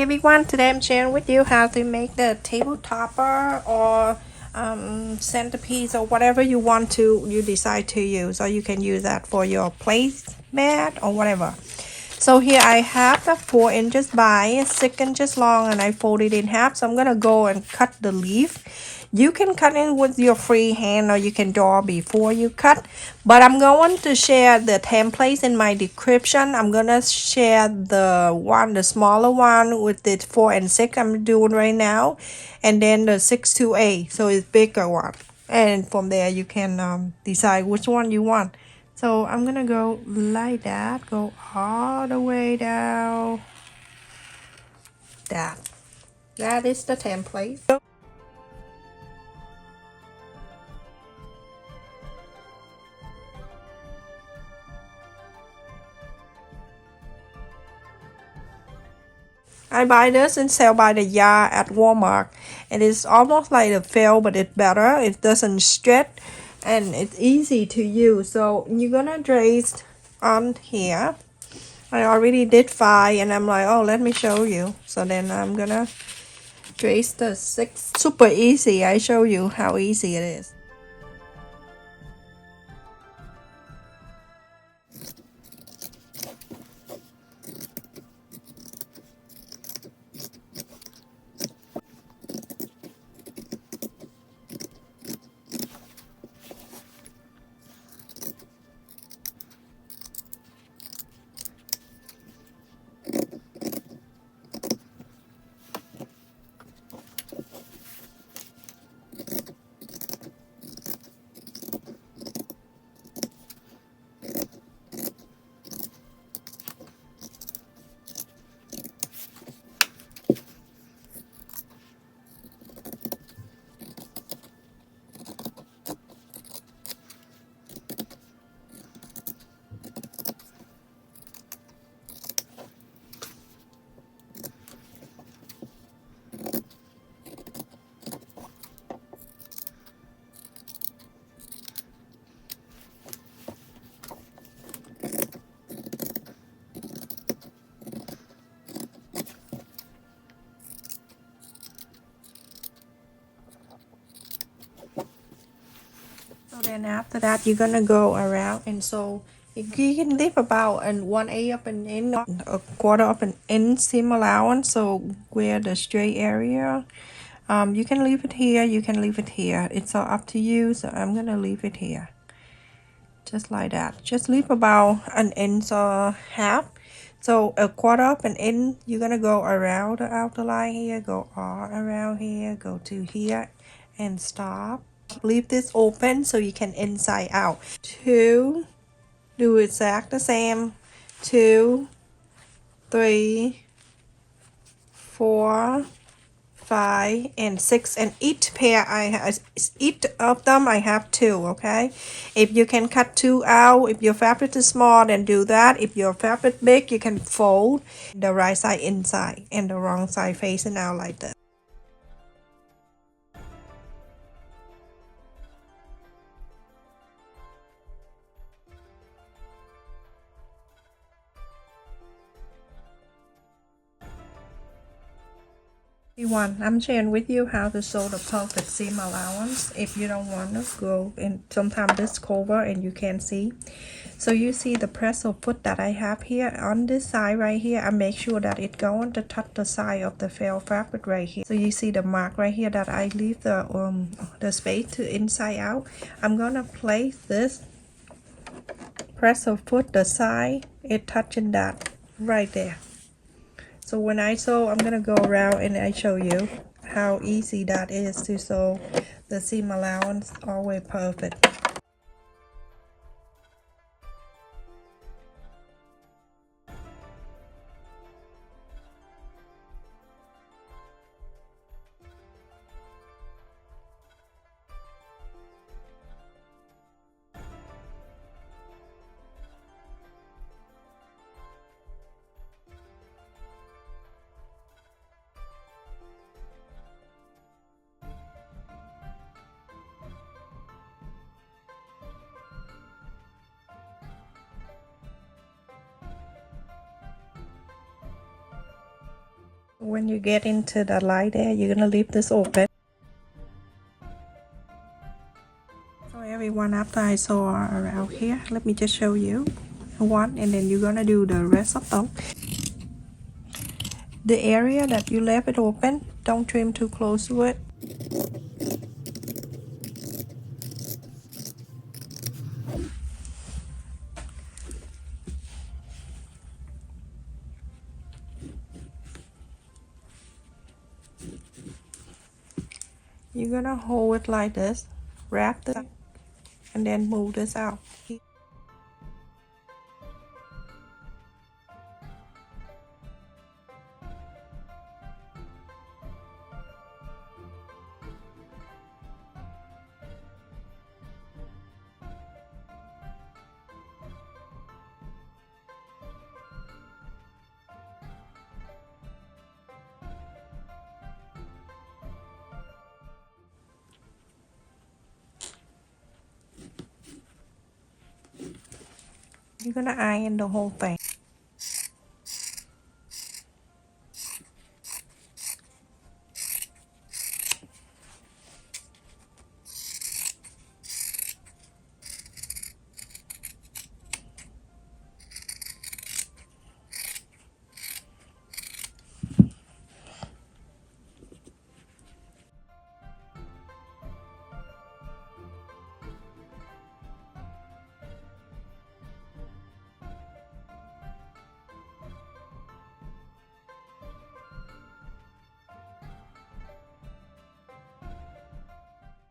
everyone, today I'm sharing with you how to make the table topper or centerpiece or whatever you decide to use, or you can use that for your placemat or whatever. So here I have the 4 inches by 6 inches long, and I fold it in half. So I'm gonna go and cut the leaf. You can cut it with your free hand, or you can draw before you cut, but I'm going to share the templates in my description. I'm gonna share the smaller one with the 4 and 6 I'm doing right now, and then the 6 to 8, so it's bigger one, and from there you can decide which one you want. So I'm gonna go like that, go all the way down. That is the template. I buy this and sell by the yard at Walmart. It is almost like a felt, but it's better. It doesn't stretch and it's easy to use. So you're gonna trace on here. I already did 5 and I'm like, oh, let me show you. So then I'm gonna trace the 6. Super easy. I show you how easy it is. So then after that, you're gonna go around, and so you can leave about an 1/8 of an inch, a quarter of an inch seam allowance. So where the straight area, you can leave it here, you can leave it here. It's all up to you. So I'm gonna leave it here, just like that. Just leave about an inch or half. So a quarter of an inch, you're gonna go around the outer line here, go all around here, go to here, and stop. Leave this open so you can inside out. 2, do exact the same. 2, 3, 4, 5, and 6, and each pair each of them I have 2. Okay, if you can cut 2 out, if your fabric is small, then do that. If your fabric big, you can fold the right side inside and the wrong side facing out like this. Everyone, I'm sharing with you how to sew the perfect seam allowance. If you don't want to go, and sometimes this cover and you can't see. So you see the press of foot that I have here on this side right here. I make sure that it's going to touch the side of the felt fabric right here. So you see the mark right here that I leave the space to inside out. I'm gonna place this press of foot, the side, it touching that right there. So when I sew, I'm gonna go around and I show you how easy that is to sew the seam allowance always perfect. When you get into the light there, you're gonna leave this open. So everyone, after I sew around here, let me just show you one, and then you're gonna do the rest of them. The area that you left it open, don't trim too close to it. You're gonna hold it like this, wrap this, and then move this out. You're gonna iron the whole thing.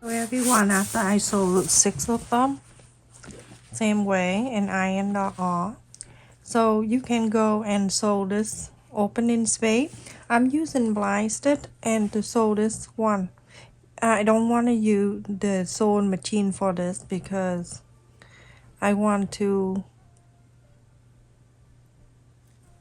So everyone, after I sew 6 of them, same way, and iron the all. So you can go and sew this opening space. I'm using Bracelet and to sew this one. I don't want to use the sewing machine for this because I want to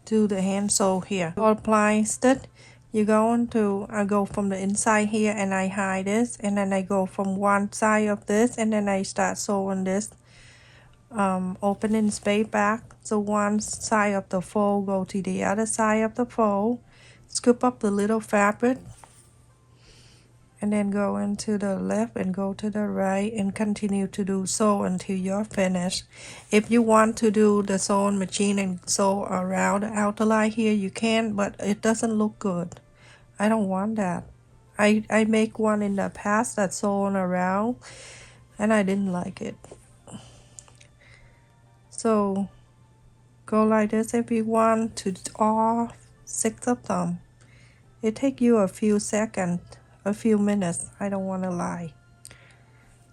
do the hand sew here. To apply stitch, you go into, I go from the inside here and I hide this, and then I go from one side of this, and then I start sewing this opening space back. So one side of the fold go to the other side of the fold, scoop up the little fabric, and then go into the left and go to the right and continue to do so until you're finished. If you want to do the sewing machine and sew around the outer line here, you can, but it doesn't look good. I don't want that. I make one in the past that's sewn around and I didn't like it. So go like this if you want to all 6 of them. It take you a few seconds, a few minutes. I don't want to lie.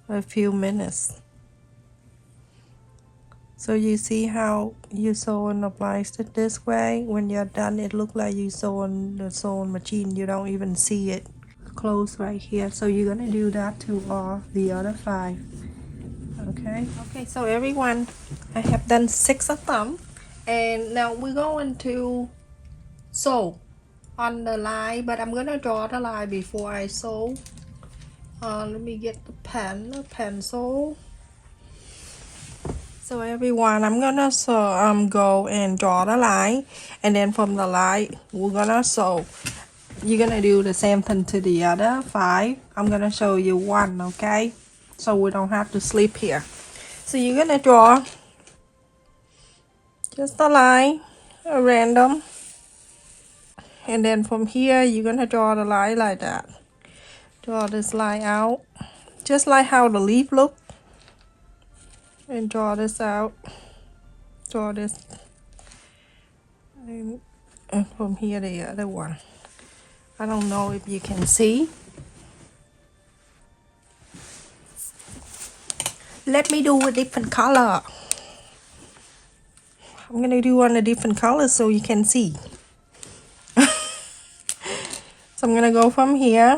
A few minutes. So you see how you sew and apply it this way. When you're done, it look like you sew on the sewing machine. You don't even see it close right here. So you're gonna do that to all the other 5. Okay, so everyone, I have done 6 of them, and now we're going to sew on the line, but I'm gonna draw the line before I sew. Let me get the pencil. So everyone, I'm gonna go and draw the line, and then from the line we're gonna sew. You're gonna do the same thing to the other 5. I'm gonna show you one, okay, so we don't have to sleep here. So you're gonna draw just a line, a random, and then from here you're gonna draw the line like that. Draw this line out just like how the leaf look, and draw this out, draw this, and from here the other one. I don't know if you can see. Let me do a different color. I'm gonna do on a different color so you can see. So I'm gonna go from here.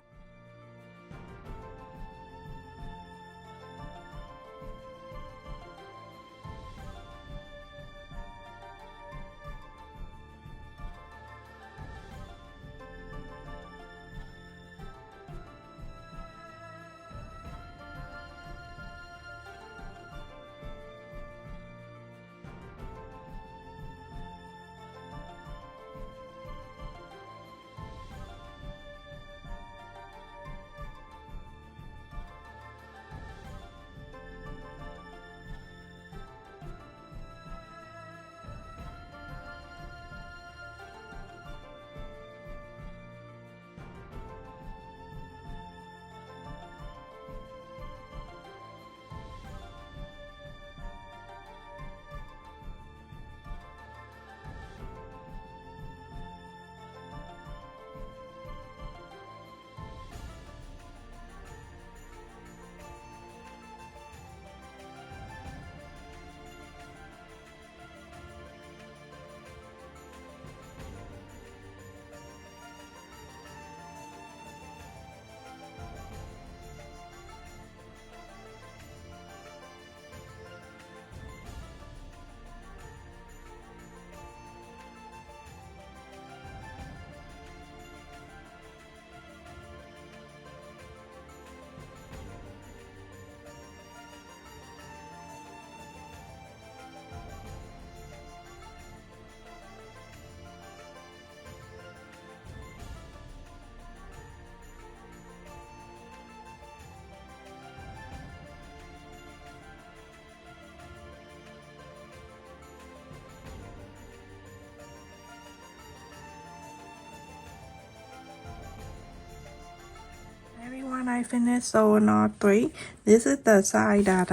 I finished sewing all three. This is the side that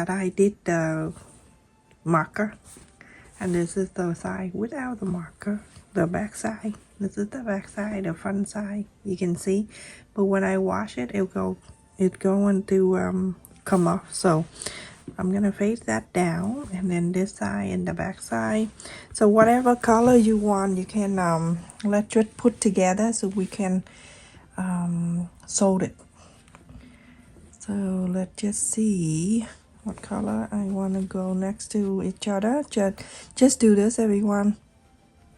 I did the marker, and this is the side without the marker, the back side. This is the back side, the front side, you can see. But when I wash it, it's going to come off. So I'm gonna face that down, and then this side and the back side. So whatever color you want, you can let's just put together so we can sew it. So let's just see what color I want to go next to each other. Just do this, everyone.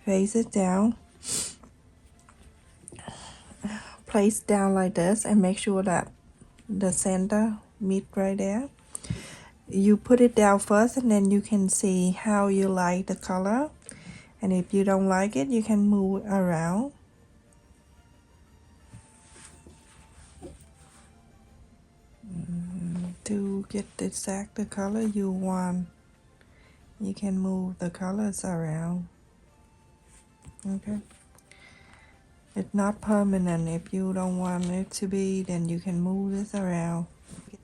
Face it down. Place down like this and make sure that the center meet right there. You put it down first, and then you can see how you like the color. And if you don't like it, you can move it around. To get exact the color you want, you can move the colors around. Okay, it's not permanent. If you don't want it to be, then you can move this around.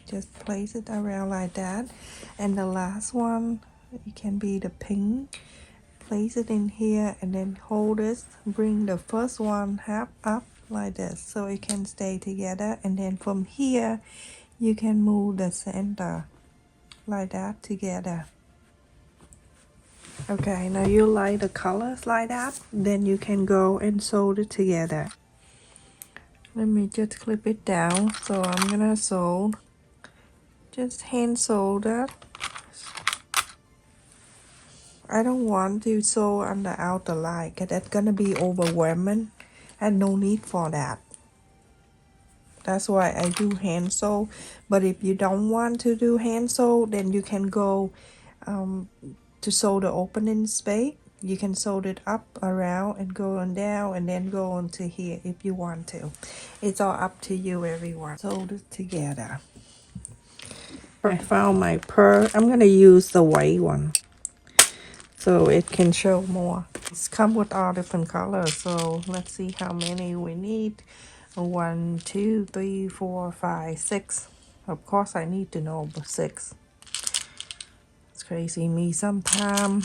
Just place it around like that. And the last one, it can be the pink. Place it in here and then hold this. Bring the first one half up like this so it can stay together. And then from here, you can move the center like that together. Okay, now you like the colors like that, then you can go and sew it together. Let me just clip it down. So I'm gonna sew, just hand sew that. I don't want to sew on the outer line because that's gonna be overwhelming, and no need for that. That's why I do hand sew. But if you don't want to do hand sew, then you can go to sew the opening space. You can sew it up around and go on down and then go on to here if you want to. It's all up to you, everyone. Sew it together. I found my pearl. I'm gonna use the white one so it can show more. It's come with all different colors, so let's see how many we need. 1, 2, 3, 4, 5, 6. Of course I need to know about 6. It's crazy me sometime.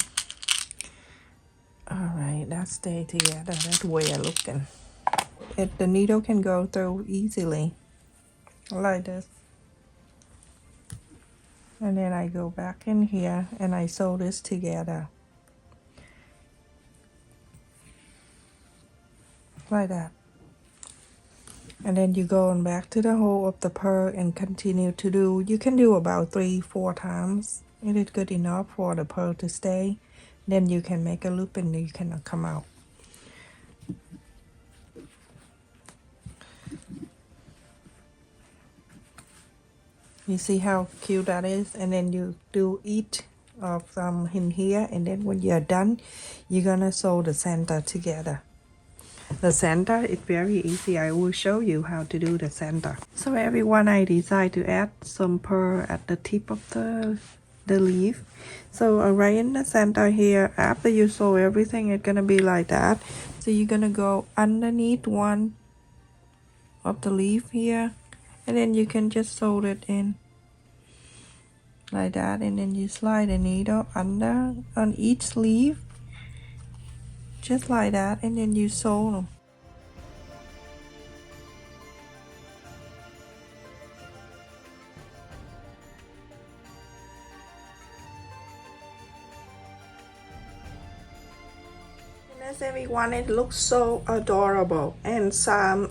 Alright, that stay together. That's weird looking. The needle can go through easily like this. And then I go back in here and I sew this together like that. And then you go on back to the hole of the pearl and continue to do. You can do about 3-4 times. It is good enough for the pearl to stay. Then you can make a loop and you can come out. You see how cute that is? And then you do each of them in here, and then when you're done, you're gonna sew the center together. The center is very easy. I will show you how to do the center. So everyone, I decided to add some pearl at the tip of the leaf. So right in the center here, after you sew everything, it's gonna be like that. So you're gonna go underneath one of the leaf here, and then you can just sew it in like that, and then you slide the needle under on each leaf just like that, and then you sew them. Everyone, it looks so adorable. And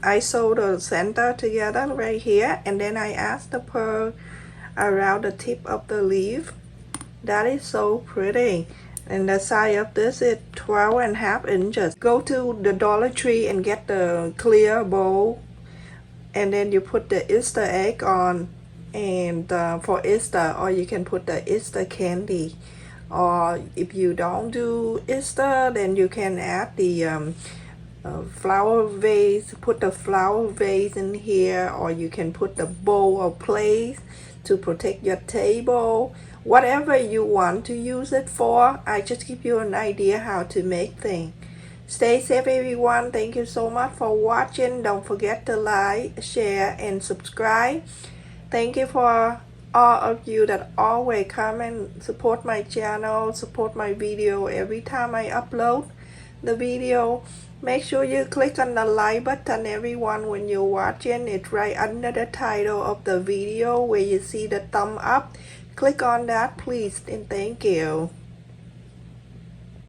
I sewed the center together right here, and then I added the pearl around the tip of the leaf. That is so pretty. And the size of this is 12.5 inches. Go to the Dollar Tree and get the clear bowl, and then you put the Easter egg on, and for Easter, or you can put the Easter candy. Or if you don't do Easter, then you can add the flower vase, put the flower vase in here, or you can put the bowl of place to protect your table. Whatever you want to use it for, I just give you an idea how to make things. Stay safe, everyone. Thank you so much for watching. Don't forget to like, share, and subscribe. Thank you for all of you that always come and support my channel, support my video every time I upload the video. Make sure you click on the like button, everyone, when you're watching. It's right under the title of the video where you see the thumb up. Click on that, please, and thank you.